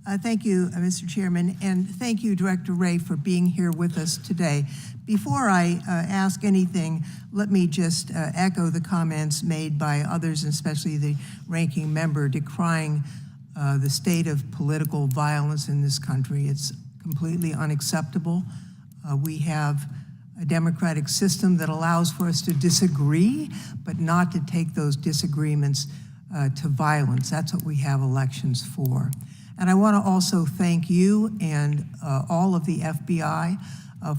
Thank you, Mr. Chairman, and thank you, Director Wray, for being here with us today. Before I ask anything, let me just echo the comments made by others, and especially the ranking member, decrying the state of political violence in this country. It's completely unacceptable. We have a democratic system that allows for us to disagree, but not to take those disagreements to violence. That's what we have elections for. And I want to also thank you and all of the FBI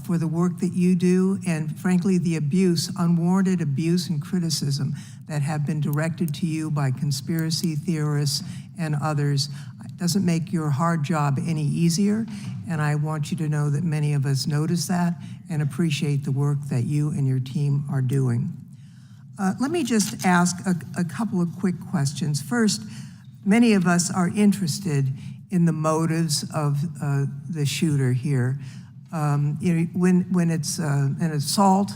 for the work that you do, and frankly, the abuse, unwarranted abuse and criticism that have been directed to you by conspiracy theorists and others. It doesn't make your hard job any easier, and I want you to know that many of us notice that and appreciate the work that you and your team are doing. Let me just ask a couple of quick questions. First, many of us are interested in the motives of the shooter here. When it's an assault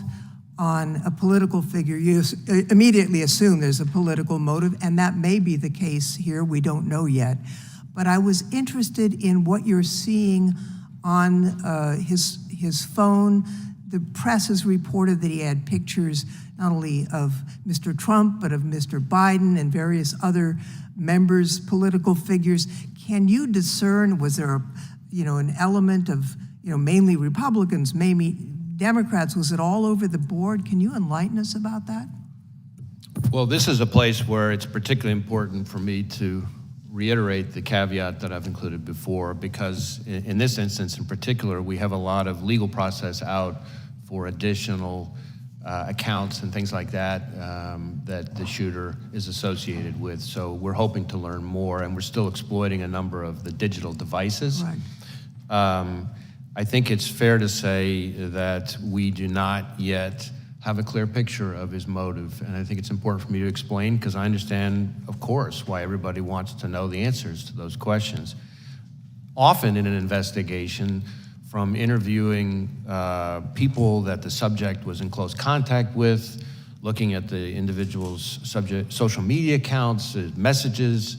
on a political figure, you immediately assume there's a political motive, and that may be the case here. We don't know yet. But I was interested in what you're seeing on his phone. The press has reported that he had pictures not only of Mr. Trump, but of Mr. Biden and various other members, political figures. Can you discern, was there an element of mainly Republicans, maybe Democrats? Was it all over the board? Can you enlighten us about that? Well, this is a place where it's particularly important for me to reiterate the caveat that I've included before, because in this instance in particular, we have a lot of legal process out for additional accounts and things like that that the shooter is associated with. So we're hoping to learn more, and we're still exploiting a number of the digital devices. Right. I think it's fair to say that we do not yet have a clear picture of his motive, and I think it's important for me to explain, because I understand, of course, why everybody wants to know the answers to those questions. Often in an investigation, from interviewing people that the subject was in close contact with, looking at the individual's social media accounts, messages,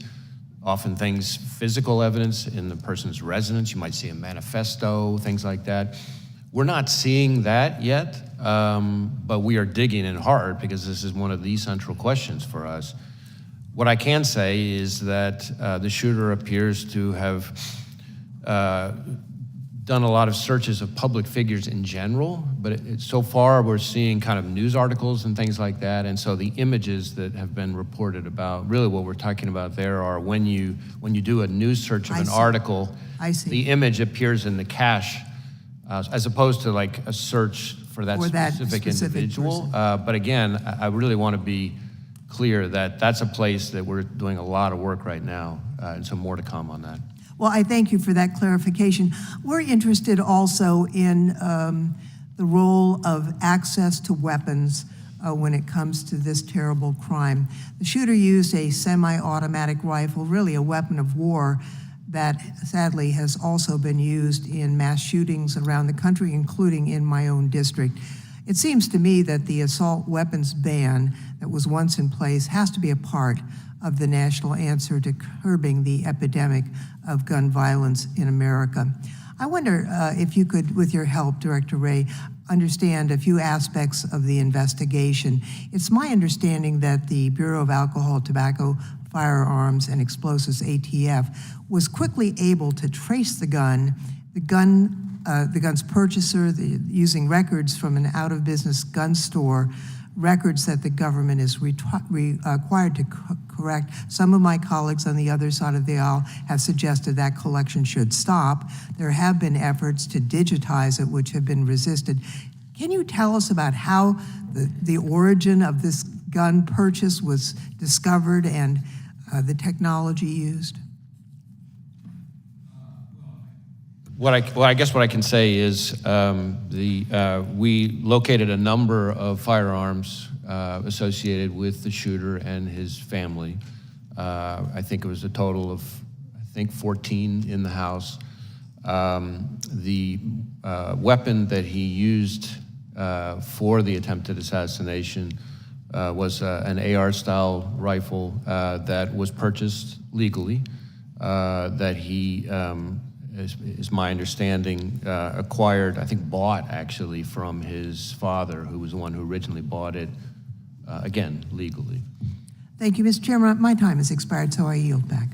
often things, physical evidence in the person's residence. You might see a manifesto, things like that. We're not seeing that yet, but we are digging in hard, because this is one of the central questions for us. What I can say is that the shooter appears to have done a lot of searches of public figures in general, but so far we're seeing kind of news articles and things like that, and so the images that have been reported about, really what we're talking about there are when you do a news search of an article, the image appears in the cache, as opposed to like a search for that specific individual. But again, I really want to be clear that that's a place that we're doing a lot of work right now, and so more to come on that. Well, I thank you for that clarification. We're interested also in the role of access to weapons when it comes to this terrible crime. The shooter used a semi-automatic rifle, really a weapon of war, that sadly has also been used in mass shootings around the country, including in my own district. It seems to me that the assault weapons ban that was once in place has to be a part of the national answer to curbing the epidemic of gun violence in America. I wonder if you could, with your help, Director Wray, understand a few aspects of the investigation. It's my understanding that the Bureau of Alcohol, Tobacco, Firearms, and Explosives, ATF, was quickly able to trace the gun's purchaser, using records from an out-of-business gun store, records that the government is required to correct. Some of my colleagues on the other side of the aisle have suggested that collection should stop. There have been efforts to digitize it, which have been resisted. Can you tell us about how the origin of this gun purchase was discovered and the technology used? I guess what I can say is we located a number of firearms associated with the shooter and his family. I think it was a total of, 14 in the house. The weapon that he used for the attempted assassination was an AR-style rifle that was purchased legally. that he, is my understanding, acquired, I think bought actually from his father, who was the one who originally bought it, again, legally. Thank you, Mr. Chairman. My time has expired, so I yield back.